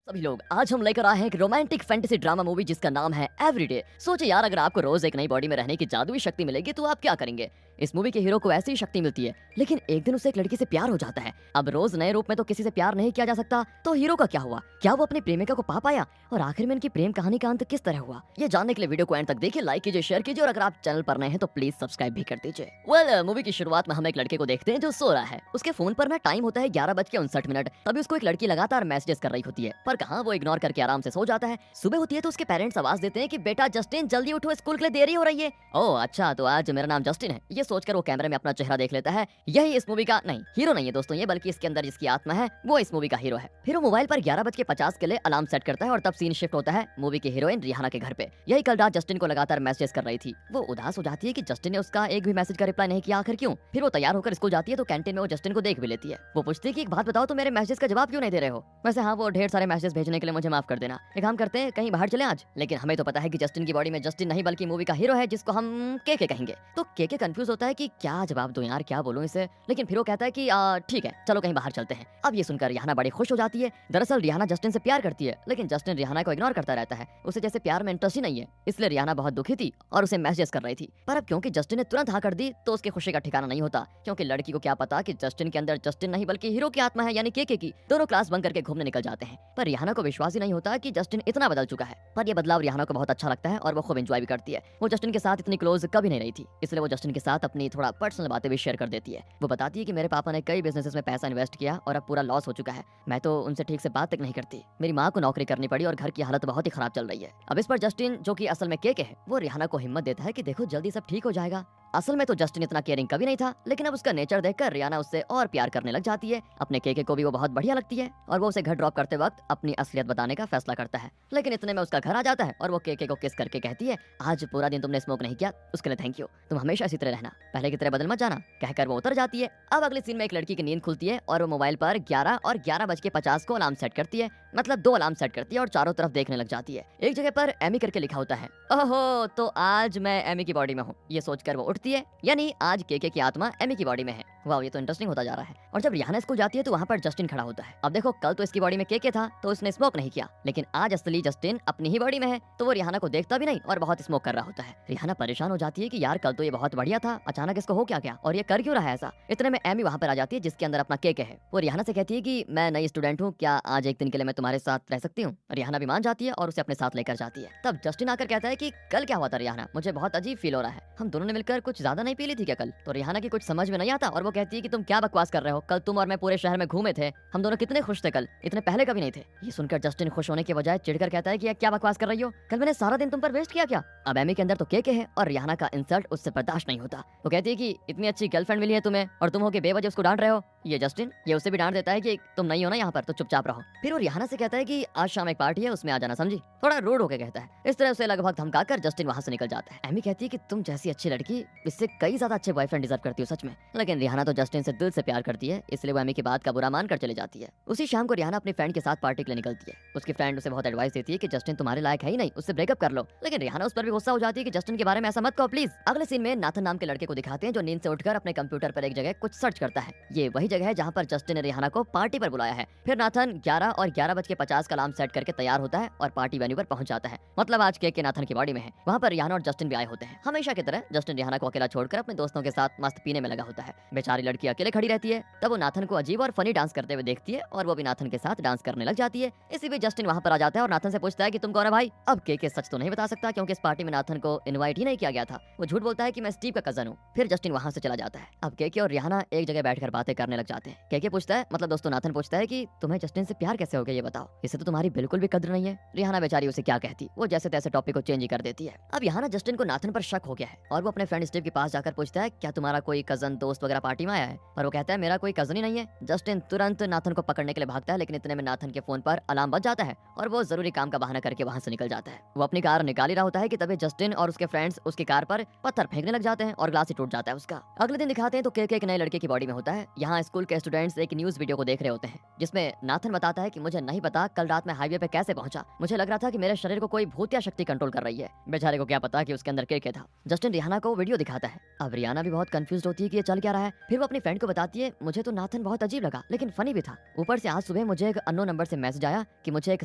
सभी लोग आज हम लेकर आए हैं एक रोमांटिक फैंटेसी ड्रामा मूवी जिसका नाम है एवरीडे। सोचे यार, अगर आपको रोज एक नई बॉडी में रहने की जादुई शक्ति मिलेगी तो आप क्या करेंगे। इस मूवी के हीरो को ऐसी ही शक्ति मिलती है, लेकिन एक दिन उसे एक लड़की से प्यार हो जाता है। अब रोज नए रूप में तो किसी से प्यार नहीं किया जा सकता, तो हीरो का क्या हुआ? क्या वो अपनी प्रेमिका को पा पाया? और आखिर में इनकी प्रेम कहानी का अंत किस तरह हुआ, ये जानने के लिए वीडियो को एंड तक देखिए, लाइक कीजिए, शेयर कीजिए और अगर आप चैनल पर नए हैं तो प्लीज सब्सक्राइब भी कर दीजिए। मूवी की शुरुआत में हम एक लड़के को देखते हैं जो सो रहा है। उसके फोन पर ना टाइम होता है 11:59। तभी उसको एक लड़की लगातार मैसेजेस कर रही होती है, पर कहाँ वो इग्नोर करके आराम से सो जाता है। सुबह होती है तो उसके पेरेंट्स आवाज देते हैं कि बेटा जस्टिन जल्दी उठो, स्कूल के लिए देरी हो रही है। ओह अच्छा, तो आज मेरा नाम जस्टिन है। ये सोचकर वो कैमरे में अपना चेहरा देख लेता है। यही इस मूवी का नहीं, हीरो नहीं है दोस्तों ये, बल्कि इसके अंदर जिसकी आत्मा है वो इस मूवी का हीरो है। फिर वो मोबाइल पर 11:50 के लिए अलार्म सेट करता है और तब सीन शिफ्ट होता है मूवी की हीरोइन रिहाना के घर पे। यही कल रात जस्टिन को लगातार मैसेज कर रही थी। वो उदास हो जाती है कि जस्टिन ने उसका एक भी मैसेज का रिप्लाई नहीं किया, आखिर क्यों। फिर वो तैयार होकर स्कूल जाती है तो कैंटीन में वो जस्टिन को देख भी लेती है। वो पूछती है कि एक बात बताओ, तो मेरे मैसेज का जवाब क्यों नहीं दे रहे हो। वैसे हाँ, वो ढेर सारे मैसेज भेजने के लिए मुझे माफ कर देना। एक काम करते हैं, कहीं बाहर चले आज। लेकिन हमें तो पता है कि जस्टिन की बॉडी में जस्टिन नहीं बल्कि मूवी का हीरो है जिसको हम के कहेंगे। तो के कंफ्यूज होता है कि क्या जवाब दूं यार, क्या बोलूं इसे। लेकिन फिर वो कहता है कि ठीक है चलो कहीं बाहर चलते हैं। अब ये सुनकर रिहाना बड़ी खुश हो जाती है। दरअसल रिहाना जस्टिन से प्यार करती है, लेकिन जस्टिन रिहाना को इग्नोर करता रहता है। उसे जैसे प्यार में इंटरेस्ट ही नहीं है, इसलिए रिहाना बहुत दुखी थी और उसे मैसेज कर रही थी। पर अब क्योंकि जस्टिन ने तुरंत हाँ कर दी तो उसकी खुशी का ठिकाना नहीं होता, क्योंकि लड़की को क्या पता कि जस्टिन के अंदर जस्टिन नहीं बल्कि हीरो की आत्मा है, यानी के की। दोनों क्लास बंक करके घूमने निकल जाते हैं, पर रिहाना को विश्वास ही नहीं होता कि जस्टिन इतना बदल चुका है। पर यह बदलाव रिहाना को बहुत अच्छा लगता है और वो खूब एंजॉय भी करती है। वो जस्टिन के साथ इतनी क्लोज कभी नहीं रही थी, इसलिए वो जस्टिन के साथ अपनी थोड़ा पर्सनल बातें भी शेयर कर देती है। वो बताती है कि मेरे पापा ने कई बिजनेसेस में पैसा इन्वेस्ट किया और अब पूरा लॉस हो चुका है। मैं तो उनसे ठीक से बात तक नहीं करती। मेरी माँ को नौकरी करनी पड़ी और घर की हालत बहुत ही खराब चल रही है। अब इस पर जस्टिन, जो कि असल में के है, वो रिहाना को हिम्मत देता है कि देखो जल्दी सब ठीक हो जाएगा। असल में तो जस्टिन इतना केयरिंग कभी नहीं था, लेकिन अब उसका नेचर देखकर रिहाना उससे और प्यार करने लग जाती है। अपने के को भी वो बहुत बढ़िया लगती है और वो उसे घर ड्रॉप करते वक्त अपनी असलियत बताने का फैसला करता है। लेकिन इतने में उसका घर आ जाता है और वो के को किस करके कहती है, आज पूरा दिन तुमने स्मोक नहीं किया, उसके लिए थैंक यू। तुम हमेशा इसी तरह रहना, पहले की तरह बदल मत जाना, कहकर वो उतर जाती है। अब अगले सीन में एक लड़की की नींद खुलती है और वो मोबाइल पर 11 और 11:50 को अलार्म सेट करती है। मतलब 2 अलार्म सेट करती है और चारों तरफ देखने लग जाती है। एक जगह पर एमी करके लिखा होता है। ओहो, तो आज मैं एमी की बॉडी में हूँ, ये सोचकर वो उठती है, यानी आज के की आत्मा एमी की बॉडी में है। वाह, ये तो इंटरेस्टिंग होता जा रहा है। और जब रिहाना स्कूल जाती है तो वहाँ पर जस्टिन खड़ा होता है। अब देखो, कल तो इसकी बॉडी में के था तो उसने स्मोक नहीं किया, लेकिन आज असली जस्टिन अपनी ही बॉडी में है, तो वो रिहाना को देखता भी नहीं और बहुत स्मोक कर रहा होता है। रिहाना परेशान हो जाती है कि यार कल तो ये बहुत बढ़िया था, अचानक इसको हो क्या गया और ये कर क्यों रहा है ऐसा। इतने में एमी वहाँ पर आ जाती है जिसके अंदर अपना के है। वो रिहाना से कहती है कि मैं नई स्टूडेंट हूँ, क्या आज एक दिन के लिए मैं तुम्हारे साथ रह सकती हूँ। रिहाना भी मान जाती है और उसे अपने साथ लेकर जाती है। तब जस्टिन आकर कहता है कि कल क्या हुआ था रिहाना, मुझे बहुत अजीब फील हो रहा है, हम दोनों ने मिलकर कुछ ज्यादा नहीं पी ली थी क्या कल। तो रिहाना की कुछ समझ में नहीं आता और वो कहती है कि तुम क्या बकवास कर रहे हो, कल तुम और मैं पूरे शहर में घूमे थे, हम दोनों कितने खुश थे कल, इतने पहले कभी नहीं थे। ये सुनकर जस्टिन खुश होने के बजाय चिढ़कर कहता है कि क्या बकवास कर रही हो, कल मैंने सारा दिन तुम पर वेस्ट किया क्या। अब एमी के अंदर तो के है और रिहाना का इंसल्ट उससे बर्दाश्त नहीं होता। वो कहती है कि इतनी अच्छी गर्लफ्रेंड मिली है तुम्हें और तुम हो के बेवजह उसको डांट रहे हो। ये जस्टिन ये उसे भी डांट देता है कि तुम नहीं हो ना यहाँ पर, तो चुपचाप रहो। फिर वो रिहाना से कहता है कि आज शाम एक पार्टी है, उसमें आ जाना, समझी। थोड़ा रूड होकर कहता है। इस तरह उसे लगभग धमकाकर जस्टिन वहाँ से निकल जाता है। एमी कहती है कि तुम जैसी अच्छी लड़की इससे कई ज्यादा अच्छे बॉयफ्रेंड डिजर्व करती हो सच में। लेकिन रिहाना तो जस्टिन से दिल से प्यार करती है, इसलिए वो एमी की बात का बुरा मानकर चले जाती है। उसी शाम को रिहाना अपनी फ्रेंड के साथ पार्टी के लिए निकलती है। उसकी फ्रेंड उसे बहुत एडवाइस देती है कि जस्टिन तुम्हारे लायक है ही नहीं, उससे ब्रेकअप कर लो। लेकिन रिहाना उस पर भी गुस्सा हो जाती है कि जस्टिन के बारे में ऐसा मत कहो प्लीज। अगले सीन में नाथन नाम के लड़के को दिखाते हैं जो नींद से उठकर अपने कंप्यूटर पर एक जगह कुछ सर्च करता है। ये वही जगह है जहाँ पर जस्टिन ने रिहाना को पार्टी पर बुलाया है। फिर नाथन 11 और 11:50 का अलार्म सेट करके तैयार होता है और पार्टी वेन्यू पर पहुंच जाता है। मतलब आज के नाथन की बॉडी में है। वहाँ पर रिहाना और जस्टिन भी आए होते हैं। हमेशा की तरह जस्टिन रिहाना को अकेला छोड़कर अपने दोस्तों के साथ मस्त पीने में लगा होता है। बेचारी लड़की अकेले खड़ी रहती है। तब वो नाथन को अजीब और फनी डांस करते हुए देखती है और वो भी नाथन के साथ डांस करने लग जाती है। इसी बीच जस्टिन वहाँ पर आ जाता है और नाथन से पूछता है कि तुम कौन है भाई। अब के सच तो नहीं बता सकता क्योंकि इस पार्टी में नाथन को इनवाइट ही नहीं किया गया था। वो झूठ बोलता है कि मैं स्टीव का कजन हूँ। फिर जस्टिन वहाँ से चला जाता है। अब के और रिहाना एक जगह बैठकर बातें करने लग जाते हैं। के पूछता है, मतलब दोस्तों नाथन पूछता है कि तुम्हें जस्टिन से प्यार कैसे हो गया ये बताओ, इसे तो तुम्हारी बिल्कुल भी कद्र नहीं है। रिहाना बेचारी उसे क्या कहती, वो जैसे तैसे टॉपिक को चेंज ही कर देती है। अब यहाँ ना जस्टिन को नाथन पर शक हो गया है और वो अपने फ्रेंड स्टीव के पास जाकर पूछता है क्या तुम्हारा कोई कजन दोस्त वगैरह पार्टी में आया है। पर वो कहता है मेरा कोई कजन ही नहीं है। जस्टिन तुरंत नाथन को पकड़ने के लिए भागता है, लेकिन इतने में नाथन के फोन पर अलार्म बज जाता है और वो जरूरी काम का बहाना करके वहाँ से निकल जाता है। वो अपनी कार निकाल ही रहा होता है कि तभी जस्टिन और उसके फ्रेंड्स उसकी कार पर पत्थर फेंकने लग जाते हैं और ग्लास ही टूट जाता है उसका। अगले दिन दिखाते हैं तो के एक नए लड़के की बॉडी में होता है। यहाँ स्कूल के स्टूडेंट्स एक न्यूज वीडियो को देख रहे होते हैं जिसमें नाथन बताता है कि मुझे नहीं पता कल रात में हाईवे पे कैसे पहुंचा। मुझे लग रहा था कि मेरे शरीर को कोई भूतिया शक्ति कंट्रोल कर रही है। बेचारे को क्या पता कि उसके अंदर के था। जस्टिन रिहाना को वीडियो दिखाता है। अब रिहाना भी बहुत कंफ्यूज होती है कि ये चल क्या रहा है। फिर वो अपनी फ्रेंड को बताती है, मुझे तो नाथन बहुत अजीब लगा लेकिन फनी भी था। ऊपर से आज सुबह मुझे एक अननोन नंबर से मैसेज आया कि मुझे एक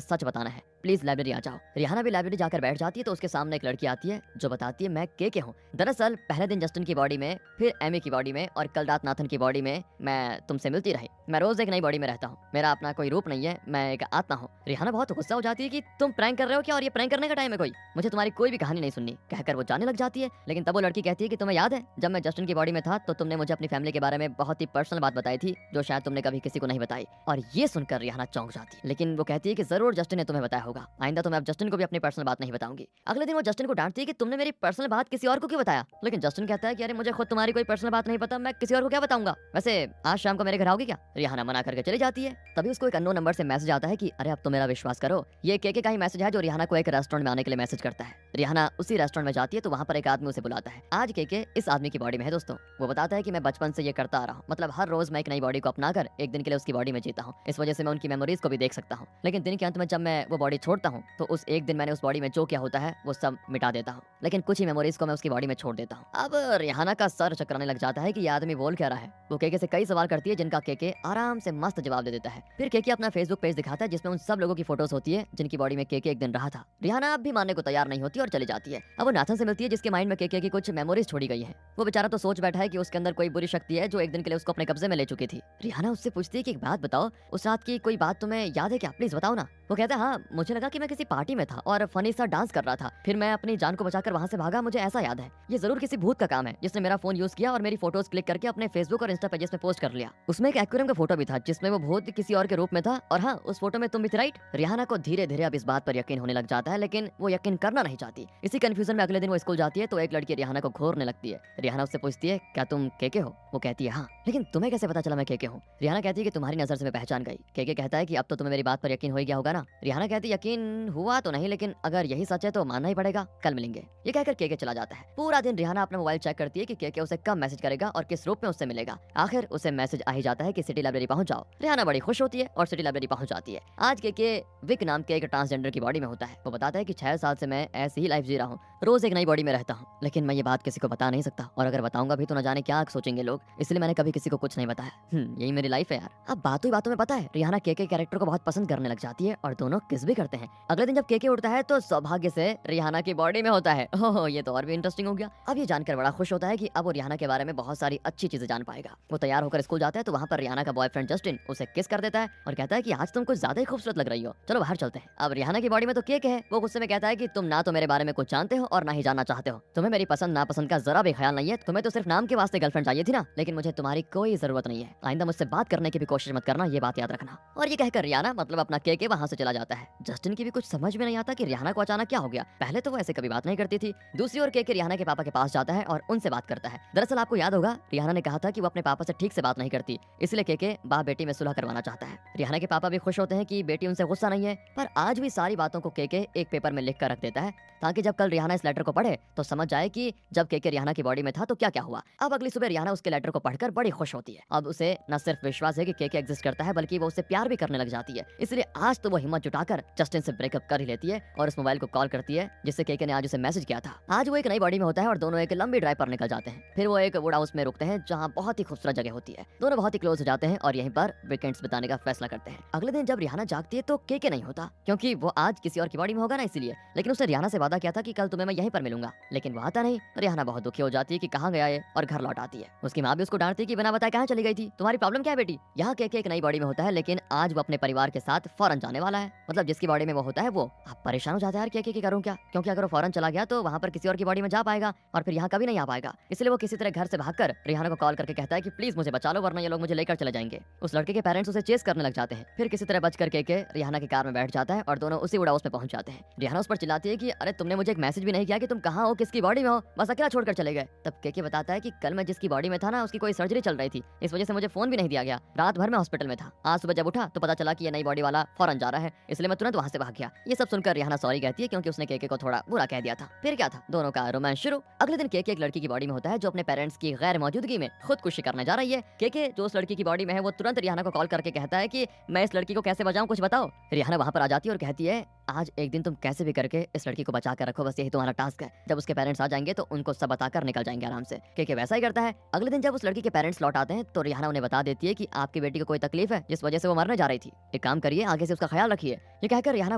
सच बताना है, प्लीज लाइब्रेरी आ जाओ। रिहाना भी लाइब्रेरी जाकर बैठ जाती है तो उसके सामने एक लड़की आती है जो बताती है मैं के हूँ। दरअसल पहले दिन जस्टिन की बॉडी में, फिर एमी की बॉडी में और कल रात नाथन की बॉडी में मैं तुमसे मिलती रही। मैं रोज एक नई बॉडी में रहता हूँ। मेरा अपना कोई रूप नहीं है, मैं एक आत्मा हूँ। रिहाना बहुत गुस्सा हो जाती है कि तुम प्रैंक कर रहे हो क्या, और ये प्रैंक करने का टाइम है कोई, मुझे तुम्हारी कोई भी कहानी नहीं सुननी। कहकर वो जाने लग जाती है। लेकिन तब वो लड़की कहती है कि तुम्हें याद है जब मैं जस्टिन की बॉडी में था तो तुमने मुझे अपनी फैमिली के बारे में बहुत ही पर्सनल बात बताई थी जो शायद तुमने कभी किसी को नहीं बताई। और ये सुनकर रिहाना चौंक जाती है। लेकिन वो कहती है कि जरूर जस्टिन ने तुम्हें बताया होगा, आइंदा तो मैं अब जस्टिन को भी अपनी पर्सनल बात नहीं बताऊंगी। अगले दिन वो जस्टिन को डांटती है कि तुमने मेरी पर्सनल बात किसी और को क्यों बताया। लेकिन जस्टिन कहता है कि अरे मुझे खुद तुम्हारी कोई पर्सनल बात नहीं पता, मैं किसी और को क्या बताऊंगा। वैसे आज शाम को मेरे घर आओगी क्या। रिहाना मना करके चली जाती है। तभी उसको एक अननोन नंबर से मैसेज आता है कि अरे अब तो मेरा विश्वास करो, ये के का ही मैसेज है जो रिहाना को एक रेस्टोरेंट में आने के लिए मैसेज करता है। रिहाना उसी रेस्टोरेंट में जाती है तो वहाँ पर एक आदमी उसे बुलाता है। आज के इस आदमी की बॉडी में है दोस्तों। वो बताता है कि मैं बचपन से ये करता आ रहा हूँ, मतलब हर रोज मैं एक नई बॉडी को अपनाकर एक दिन के लिए उसकी बॉडी में जीता हूँ। इस वजह से मैं उनकी मेमोरीज को भी देख सकता हूँ। लेकिन दिन के अंत में जब मैं वो बॉडी छोड़ता हूँ तो उस एक दिन मैंने उस बॉडी में जो क्या होता है वो सब मिटा देता हूँ, लेकिन कुछ ही मेमोरीज को मैं उसकी बॉडी में छोड़ देता हूँ। अब रिहाना का सर चकराने लग जाता है कि ये आदमी बोल क्या रहा है। वो के से कई सवाल करती है जिनका के आराम से मस्त जवाब दे देता है। फिर के अपना फेसबुक पेज दिखाता है जिसमें उन सब लोगों की फोटोज होती है जिनकी बॉडी में के एक दिन रहा था। रिहाना अब भी मानने को तैयार नहीं होती और चली जाती है। अब वो नाथन से मिलती है जिसके माइंड में के की कुछ मेमोरीज छोड़ी गई है। वो बेचारा तो सोच बैठा है कि उसके अंदर कोई बुरी शक्ति है जो एक दिन के लिए उसको अपने कब्जे में ले चुकी थी। रिहाना उससे पूछती है कि एक बात बताओ, उस रात की कोई बात तुम्हें याद है क्या, प्लीज बताओ ना। वो कहता है हाँ, मुझे लगा कि मैं किसी पार्टी में था और फनी सा डांस कर रहा था, फिर मैं अपनी जान को बचाकर वहाँ से भागा, मुझे ऐसा याद है। ये जरूर किसी भूत का काम है जिसने मेरा फोन यूज किया और मेरी फोटोज क्लिक करके अपने फेसबुक और इंस्टा पेजेस में पोस्ट कर लिया। उसमें एक एक्वेरियम का फोटो भी था जिसमें वो भूत किसी और के रूप में था, और हाँ उस फोटो में तुम भी थे, राइट। रिहाना को धीरे धीरे अब इस बात पर यकीन होने लग जाता है, लेकिन वो यकीन करना नहीं चाहती। इसी कंफ्यूजन में अगले दिन वो स्कूल जाती है तो एक लड़की रिहाना को घूरने लगती है। रिहाना उससे पूछती है क्या तुम के हो। वो कहती है हाँ, लेकिन तुम्हें कैसे पता चला मैं के हूँ। रिहाना कहती है कि तुम्हारी नजर से मैं पहचान गई। के कहता है कि अब तो तुम्हें मेरी बात पर यकीन हो गया होगा ना। रिहाना कहती है यकीन हुआ तो नहीं, लेकिन अगर यही सच है तो मानना ही पड़ेगा, कल मिलेंगे। ये कहकर के चला जाता है। पूरा दिन रिहाना अपना मोबाइल चेक करती है कि के उसे कब मैसेज करेगा और किस रूप में उससे मिलेगा। आखिर उसे मैसेज आ ही जाता है कि सिटी लाइब्रेरी पहुंच जाओ। रिहाना बड़ी खुश होती है और सिटी लाइब्रेरी पहुंच जाती है। आज के विक नाम के एक ट्रांसजेंडर की बॉडी में होता है। वो बताता है कि 6 साल से मैं ऐसी ही लाइफ जी रहा हूँ, रोज एक नई बॉडी में रहता हूँ, लेकिन मैं ये बात किसी को बता नहीं सकता, और अगर बताऊंगा भी तो न जाने क्या सोचेंगे लोग, इसलिए मैंने कभी किसी को कुछ नहीं बताया। यही मेरी लाइफ है यार। अब बातों ही बातों में पता है रिहाना के कैरेक्टर को बहुत पसंद करने लग जाती है और दोनों किस भी करते हैं। अगले दिन जब के उठता है तो सौभाग्य से रिहाना की बॉडी में होता है। ओह ये तो और भी इंटरेस्टिंग हो गया। अब ये जानकर बड़ा खुश होता है कि अब वो रिहाना के बारे में बहुत सारी अच्छी चीजें जान पाएगा। वो तैयार होकर स्कूल जाता है तो वहाँ पर रिहाना का बॉयफ्रेंड जस्टिन उसे किस कर देता है और कहता है कि आज तुम कुछ ज्यादा ही खूबसूरत लग रही हो, चलो बाहर चलते हैं। अब रिहाना की बॉडी में तो के है। वो गुस्से में कहता है कि तुम ना तो मेरे बारे में कुछ जानते हो और ना ही जानना चाहते हो, तुम्हें मेरी पसंद नापसंद का जरा भी ख्याल नहीं है, तुम्हें तो सिर्फ नाम के वास्ते गर्लफ्रेंड चाहिए थी ना, लेकिन मुझे तुम्हारी कोई जरूरत नहीं है, आइंदा मुझसे बात करने की भी कोशिश मत करना, ये बात याद रखना। और ये कहकर रिहाना मतलब अपना के वहाँ से चला जाता है। जस्टिन की भी कुछ समझ में नहीं आता कि रिहाना को अचानक क्या हो गया। पहले तो वो ऐसे कभी बात नहीं करती थी। दूसरी ओर के रिहाना के पापा के पास जाता है और उनसे बात करता है। दरअसल आपको याद होगा रिहाना ने कहा था कि वो अपने पापा से ठीक से बात नहीं करती, इसलिए के बाप बेटी में सुलह करवाना चाहता है। रिहाना के पापा भी खुश होते हैं कि बेटी उनसे गुस्सा नहीं है, पर आज भी सारी बातों को के एक पेपर में लिख कर रख देता है ताकि जब कल रिहाना इस लेटर को पढ़े तो समझ जाए कि जब के रिहाना की बॉडी में था तो क्या क्या हुआ। अब अगली सुबह रिहाना उसके लेटर को पढ़कर बड़ी खुश होती है। अब उसे न सिर्फ विश्वास है कि के एग्जिस्ट करता है, बल्कि वो उससे प्यार भी करने लग जाती है। इसलिए आज तो वो हिम्मत जुटाकर जस्टिन से ब्रेकअप कर ही लेती है और उस मोबाइल को कॉल करती है जिससे के ने आज उसे मैसेज किया था। आज वो एक नई बॉडी में होता है और दोनों एक लंबी ड्राइव पर निकल जाते हैं। फिर वो एक वुड हाउस में रुकते हैं जहाँ बहुत ही खूबसूरत जगह होती है। दोनों बहुत ही क्लोज हो जाते हैं और यहीं पर वीकेंड्स बिताने का फैसला करते हैं। अगले दिन जब रिहाना जागती है तो के नहीं होता, क्योंकि वो आज किसी और की बॉडी में होगा ना, इसलिए। लेकिन उसने रिहाना से वादा किया था कि कल तुम्हें मैं यहीं पर मिलूंगा, लेकिन वो आता नहीं। रिहाना बहुत दुखी हो जाती है कि कहाँ गया है और घर लौट आती है। उसकी माँ भी उसको डांटती है कि बिना बताए कहाँ चली गई थी, तुम्हारी प्रॉब्लम क्या है बेटी। यहाँ के एक नई बॉडी में होता है, लेकिन आज वो अपने परिवार के साथ फौरन जाने वाला है, मतलब जिसकी बॉडी में वो होता है वो। आप परेशान हो जाते हैं यार के करूँ क्या, क्योंकि अगर वो फौरन चला गया तो वहाँ पर किसी और की बॉडी में जा पाएगा और फिर यहाँ कभी नहीं आ पाएगा। इसलिए वो किसी तरह घर से भागकर रिहाना को कॉल करके कहता है कि प्लीज मुझे बचा लो वरना ये लोग मुझे लेकर चले जाएंगे। उस लड़के के पेरेंट्स उसे चेस करने लग जाते हैं। फिर किसी तरह बच कर के रिहाना की कार में बैठ जाता है और दोनों उसी वुड हाउस में पहुंच जाते हैं। रिहाना उस पर चिल्लाती है कि अरे तुमने मुझे एक मैसेज भी नहीं किया कि तुम कहाँ हो, किसकी बॉडी में हो, बस अकेला छोड़कर चले गए। तब के बताता है कि कल मैं जिसकी बॉडी में था ना उसकी कोई सर्जरी चल रही थी, इस वजह से मुझे फोन भी नहीं दिया गया, रात भर में हॉस्पिटल में था। आज सुबह जब उठा तो पता चला कि ये नई बॉडी वाला फौरन जा रहा है, इसलिए मैं तुरंत वहाँ से भाग गया। ये सब सुनकर रिहाना सॉरी कहती है क्योंकि उसने के को थोड़ा बुरा कह दिया था। फिर क्या था, दोनों का रोमांस शुरू। अगले दिन के एक लड़की की बॉडी में होता है जो अपने पेरेंट्स की गैर मौजूदगी में खुदकुशी करने जा रही है। के के जो उस लड़की की बॉडी में है वो तुरंत रिहाना को कॉल करके कहता है कि मैं इस लड़की को कैसे बचाऊं, कुछ बताओ। रिहाना वहां पर आ जाती है और कहती है आज एक दिन तुम कैसे भी करके इस लड़की को बचा कर रखो, बस यही तुम्हारा टास्क है। जब उसके पेरेंट्स आ जाएंगे तो उनको सब बताकर निकल जाएंगे आराम से। के वैसा ही करता है। अगले दिन जब उस लड़की के पेरेंट्स लौट आते हैं तो रिहाना उन्हें बता देती है कि आपकी बेटी को कोई तकलीफ है जिस वजह से वो मरने जा रही थी, एक काम करिए आगे से उसका ख्याल रखिए। ये कहकर रिहाना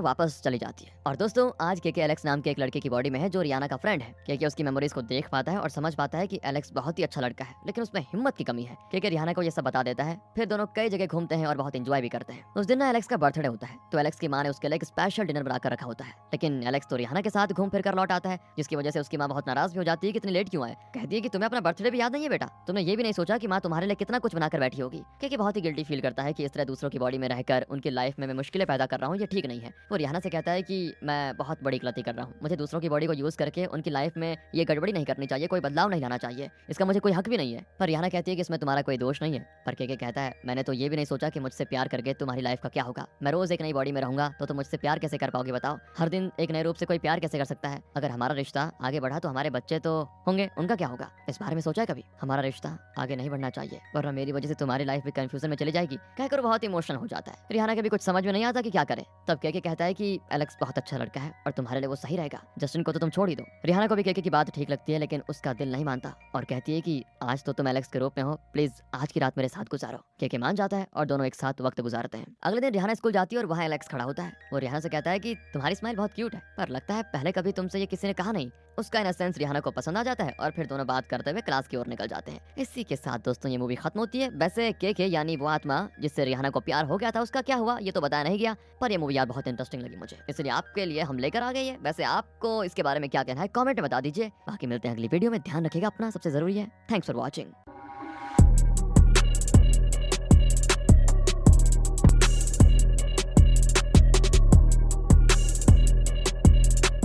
वापस चली जाती है। और दोस्तों आज के एलेक्स नाम के एक लड़के की बॉडी में है जो रिहाना का फ्रेंड है। के उसकी मेमोरीज को देख पाता है और समझ पाता है कि एलेक्स बहुत ही अच्छा लड़का है, लेकिन उसमें हिम्मत की कमी है। के रिहाना को ये सब बता देता है। फिर दोनों कई जगह घूमते हैं और बहुत एंजॉय भी करते हैं। उस दिन ना एलेक्स का बर्थडे होता है तो एलेक्स की माँ ने उसके लिए एक स्पेशल डिनर बनाकर रखा होता है, लेकिन एलेक्स तो रिहाना के साथ घूम फिर कर लौट आता है, जिसकी वजह से उसकी माँ बहुत नाराज भी हो जाती है कि इतनी लेट क्यों आए। कहती है कि तुम्हें अपना बर्थडे भी याद नहीं है बेटा, तुमने ये भी नहीं सोचा कि माँ तुम्हारे लिए कितना कुछ बनाकर बैठी होगी। क्योंकि बहुत ही गिल्टी फील करता है कि इस तरह दूसरों की बॉडी में रहकर उनकी लाइफ में मैं मुश्किलें पैदा कर रहा हूँ, ये ठीक नहीं है। वो रिहाना से कहता है कि मैं बहुत बड़ी गलती कर रहा हूँ, मुझे दूसरों की बॉडी को यूज करके उनकी लाइफ में ये गड़बड़ी नहीं करनी चाहिए, कोई बदलाव नहीं लाना चाहिए, इसका मुझे कोई हक भी नहीं है। पर रिहाना कहती है कि इसमें तुम्हारा कोई दोष नहीं है। पर के कहता है मैंने तो ये भी नहीं सोचा कि मुझसे प्यार करके तुम्हारी लाइफ का क्या होगा, मैं रोज एक नई बॉडी में रहूंगा तो तुम मुझसे प्यार कैसे कर पाओगे बताओ, हर दिन एक नए रूप से कोई प्यार कैसे कर सकता है। अगर हमारा रिश्ता आगे बढ़ा तो हमारे बच्चे तो होंगे, उनका क्या होगा, इस बारे में सोचा है कभी? हमारा रिश्ता आगे नहीं बढ़ना चाहिए वरना मेरी वजह से तुम्हारी लाइफ भी कंफ्यूजन में चली जाएगी। कहकर बहुत इमोशनल हो जाता है। रिहाना के भी कुछ समझ में नहीं आता कि क्या करे। तब के कहता है कि एलेक्स बहुत अच्छा लड़का है और तुम्हारे लिए वो सही रहेगा, जस्टिन को तो तुम छोड़ ही दो। रिहाना को भी के की बात ठीक लगती है, लेकिन उसका दिल नहीं मानता और कहती है कि आज तो तुम एलेक्स के रूप में हो, प्लीज आज की रात मेरे साथ गुजारो। के मान जाता है और दोनों एक साथ वक्त गुजारते हैं। अगले दिन रिहाना स्कूल जाती है और वहाँ एलेक्स खड़ा होता है। वो रिहाना से कहता है कि तुम्हारी स्माइल बहुत क्यूट है, पर लगता है पहले कभी तुमसे ये किसी ने कहा नहीं। उसका इनसेंस रिहाना को पसंद आ जाता है और फिर दोनों बात करते हुए क्लास की ओर निकल जाते हैं। इसी के साथ दोस्तों ये मूवी खत्म होती है। वैसे के यानी वो आत्मा जिससे रिहाना को प्यार हो गया था उसका क्या हुआ ये तो बताया नहीं गया, पर ये मूवी यार बहुत इंटरेस्टिंग लगी मुझे, इसलिए आपके लिए हम लेकर आ गए हैं। वैसे आपको इसके बारे में क्या कहना है कमेंट में बता दीजिए। बाकी मिलते हैं अगली वीडियो में, ध्यान रखिएगा अपना, सबसे जरूरी है। Thanks for watching.